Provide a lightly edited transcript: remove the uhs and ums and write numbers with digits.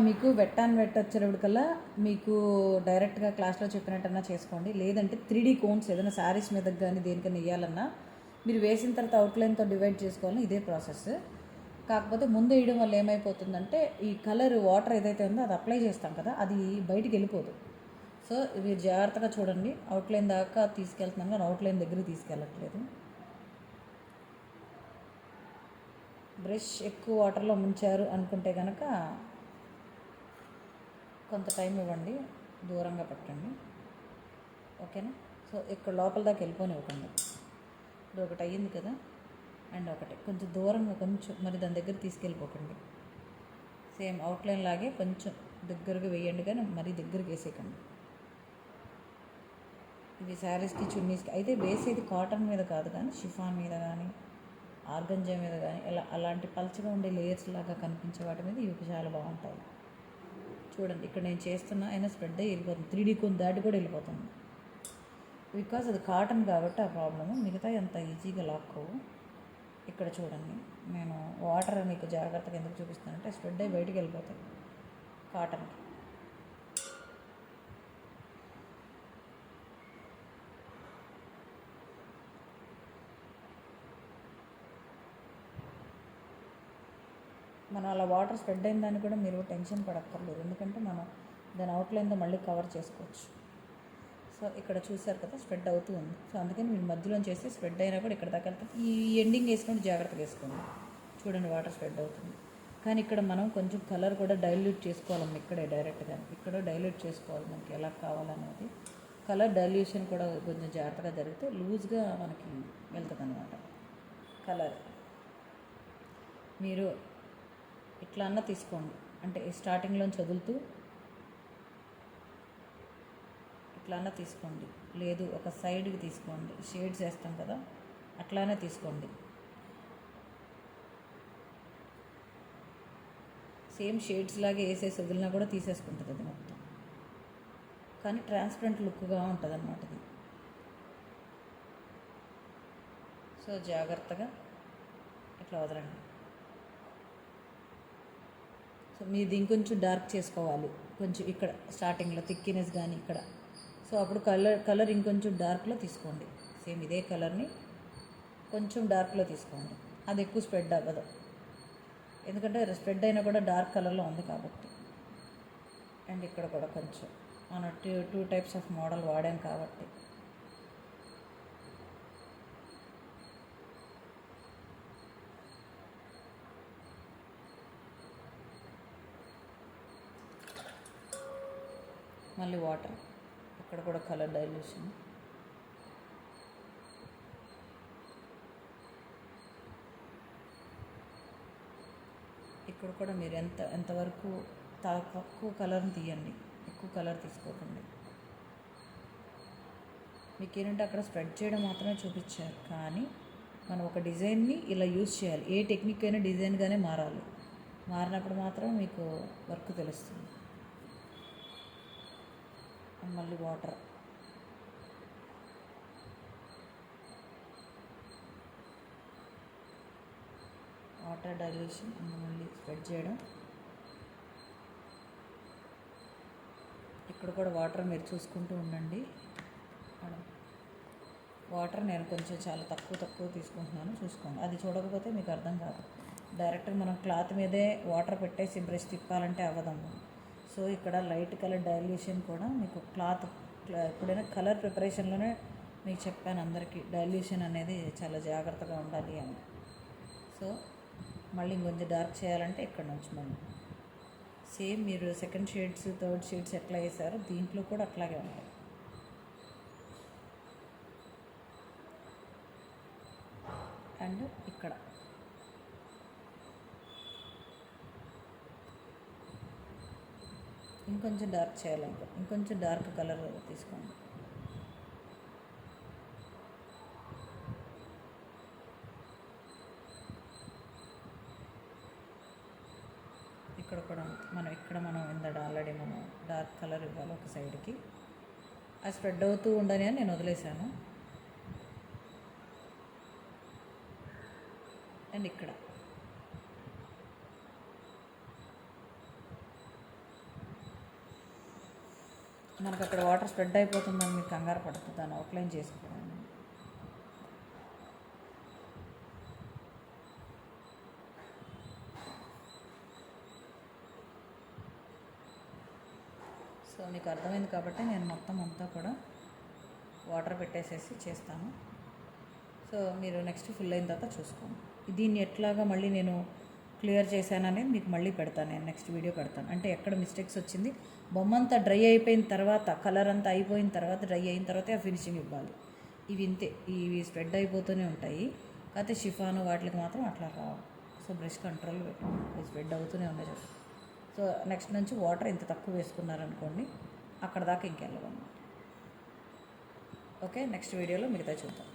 మీకు wet and wet వచ్చేటప్పటికల్లా మీకు డైరెక్ట్గా క్లాస్లో చెప్పినట్టన్నా చేసుకోండి. లేదంటే 3D కోన్స్ ఏదైనా శారీస్ మీద కానీ దేనికైనా వేయాలన్నా మీరు వేసిన తర్వాత అవుట్లైన్తో డివైడ్ చేసుకోవాలి. ఇదే ప్రాసెస్. కాకపోతే ముందు వేయడం వల్ల ఏమైపోతుందంటే ఈ కలర్ వాటర్ ఏదైతే ఉందో అది అప్లై చేస్తాం కదా, అది బయటికి వెళ్ళిపోదు. సో మీరు జాగ్రత్తగా చూడండి. అవుట్లైన్ దాకా తీసుకెళ్తున్నాను కానీ అవుట్లైన్ దగ్గరికి తీసుకెళ్ళట్లేదు. బ్రష్ ఎక్కువ వాటర్లో ముంచారు అనుకుంటే కనుక కొంత టైం ఇవ్వండి, దూరంగా పెట్టండి. ఓకేనా? సో ఇక్కడ లోపల దాకా వెళ్ళిపోనివ్వకండి. ఇప్పుడు ఒకటి అయ్యింది కదా, అండ్ ఒకటి కొంచెం దూరంగా, కొంచెం మరి దాని దగ్గర తీసుకెళ్ళిపోకండి. సేమ్ అవుట్లైన్ లాగే కొంచెం దగ్గరగా వేయండి, కానీ మరీ దగ్గరికి వేసేయకండి. ఇవి శారీస్కి చున్నీస్కి అయితే వేసేది కాటన్ మీద కాదు, కానీ షిఫాన్ మీద కానీ ఆర్గంజా మీద కానీ ఇలా అలాంటి పల్చగా ఉండే లేయర్స్ లాగా కనిపించే వాటి మీద ఇవి చాలా బాగుంటాయి. చూడండి, ఇక్కడ నేను చేస్తున్నా అయినా స్ప్రెడ్ అయ్యి వెళ్ళిపోతుంది. 3D కోన్ దాటి కూడా వెళ్ళిపోతుంది. బికాజ్ అది కాటన్ కాబట్టి ఆ ప్రాబ్లము. మిగతా అంత ఈజీగా లాక్కోవు. ఇక్కడ చూడండి, నేను వాటర్ మీకు జాగ్రత్తగా ఎందుకు చూపిస్తానంటే స్ప్రెడ్ అయ్యి బయటికి వెళ్ళిపోతాయి కాటన్కి. మనం అలా వాటర్ స్ప్రెడ్ అయిన దాన్ని కూడా మీరు టెన్షన్ పడక్కర్లేదు, ఎందుకంటే మనం దాని అవుట్లైన్తో మళ్ళీ కవర్ చేసుకోవచ్చు. సో ఇక్కడ చూసారు కదా, స్ప్రెడ్ అవుతూ ఉంది. సో అందుకని మీరు మధ్యలో చేస్తే స్ప్రెడ్ అయినా కూడా ఇక్కడ దాకా వెళ్తుంది. ఈ ఎండింగ్ వేసుకుంటే జాగ్రత్తగా వేసుకోండి. చూడండి, వాటర్ స్ప్రెడ్ అవుతుంది. కానీ ఇక్కడ మనం కొంచెం కలర్ కూడా డైల్యూట్ చేసుకోవాలమ్మ. ఇక్కడే డైరెక్ట్గా ఇక్కడ డైల్యూట్ చేసుకోవాలి మనకి ఎలా కావాలనేది. కలర్ డైల్యూషన్ కూడా కొంచెం జాగ్రత్తగా జరిగితే లూజ్గా మనకి వెళ్తుంది అన్నమాట కలర్. మీరు ఇట్లా అన్న తీసుకోండి, అంటే స్టార్టింగ్లో చదువుతూ ఇట్లా అన్న తీసుకోండి, లేదు ఒక సైడ్కి తీసుకోండి. షేడ్స్ వేస్తాం కదా, అట్లానే తీసుకోండి. సేమ్ షేడ్స్ లాగే వేసేసి వదిలినా కూడా తీసేసుకుంటుంది అది మొత్తం, కానీ ట్రాన్స్పరెంట్ లుక్గా ఉంటుంది అన్నమాట ఇది. సో జాగ్రత్తగా ఇట్లా వదలండి. సో మీది ఇంకొంచెం డార్క్ చేసుకోవాలి, కొంచెం ఇక్కడ స్టార్టింగ్లో థిక్నెస్ కానీ ఇక్కడ. సో అప్పుడు కలర్ ఇంకొంచెం డార్క్లో తీసుకోండి. సేమ్ ఇదే కలర్ని కొంచెం డార్క్లో తీసుకోండి. అది ఎక్కువ స్ప్రెడ్ అవ్వదు, ఎందుకంటే స్ప్రెడ్ అయినా కూడా డార్క్ కలర్లో ఉంది కాబట్టి. అండ్ ఇక్కడ కూడా కొంచెం మనం టూ టైప్స్ ఆఫ్ మోడల్ వాడాం కాబట్టి మళ్ళీ వాటర్, ఇక్కడ కూడా కలర్ డైల్యూషన్. ఇక్కడ కూడా మీరు ఎంతవరకు తక్కువ కలర్ని తీయండి, ఎక్కువ కలర్ తీసుకోకండి. మీకు ఏంటంటే అక్కడ స్ప్రెడ్ చేయడం మాత్రమే చూపించారు, కానీ మనం ఒక డిజైన్ని ఇలా యూజ్ చేయాలి. ఏ టెక్నిక్ అయినా డిజైన్గానే మారాలి. మారినప్పుడు మాత్రం మీకు వర్క్ తెలుస్తుంది. మళ్ళీ వాటర్, వాటర్ డైల్యూషన్, మళ్ళీ స్ప్రెడ్ చేయడం. ఇక్కడ కూడా వాటర్ మీరు చూసుకుంటూ ఉండండి. వాటర్ నేను కొంచెం చాలా తక్కువ తీసుకుంటున్నాను, చూసుకోండి. అది చూడకపోతే మీకు అర్థం కాదు. డైరెక్ట్గా మనం క్లాత్ మీదే వాటర్ పెట్టేసి బ్రష్ తిప్పాలంటే అవ్వదమ్మా. సో ఇక్కడ లైట్ కలర్ డైల్యూషన్ కూడా మీకు క్లాత్ ఎప్పుడైనా కలర్ ప్రిపరేషన్లోనే మీకు చెప్పాను అందరికీ, డైల్యూషన్ అనేది చాలా జాగ్రత్తగా ఉండాలి అని. సో మళ్ళీ ఇంకొంచెం డార్క్ చేయాలంటే ఇక్కడ నుంచి మళ్ళీ సేమ్ మీరు సెకండ్ షేడ్స్ థర్డ్ షేడ్స్ ఎట్లా వేసారో దీంట్లో కూడా అట్లాగే ఉంటాయి. అండ్ ఇక్కడ ఇంకొంచెం డార్క్ చేయాలంటే ఇంకొంచెం డార్క్ కలర్ తీసుకోండి. ఇక్కడ కూడా మనం ఆల్రెడీ మనం డార్క్ కలర్ ఇవ్వాలి ఒక సైడ్కి. అది స్ప్రెడ్ అవుతూ ఉండని అని నేను వదిలేశాను. అండ్ ఇక్కడ మనకు అక్కడ వాటర్ స్ప్రెడ్ అయిపోతుందని మీకు కంగారు పడుతుంది, దాన్ని అవుట్లైన్ చేసుకోవడం. సో మీకు అర్థమైంది కాబట్టి నేను మొత్తం అంతా కూడా వాటర్ పెట్టేసేసి చేస్తాను. సో మీరు నెక్స్ట్ ఫుల్ అయిన తర్వాత చూసుకోండి. దీన్ని ఎట్లాగా మళ్ళీ నేను క్లియర్ చేశాననేది మీకు మళ్ళీ పెడతాను, నేను నెక్స్ట్ వీడియో పెడతాను. అంటే ఎక్కడ మిస్టేక్స్ వచ్చింది, బొమ్మ అంతా డ్రై అయిపోయిన తర్వాత, కలర్ అంతా అయిపోయిన తర్వాత, డ్రై అయిన తర్వాతే ఆ ఫినిషింగ్ ఇవ్వాలి. ఇవి ఇంతే, ఇవి స్ప్రెడ్ అయిపోతూనే ఉంటాయి. కాకపోతే షిఫాను వాటికి మాత్రం అట్లా రావు. సో బ్రష్ కంట్రోల్ పెట్టుకోండి, అది స్ప్రెడ్ అవుతూనే ఉన్నాయి. సో నెక్స్ట్ నుంచి వాటర్ ఇంత తక్కువ వేసుకున్నారనుకోండి, అక్కడ దాకా ఇంకెళ్ళవన్నమాట. ఓకే, నెక్స్ట్ వీడియోలో మిగతా చూద్దాం.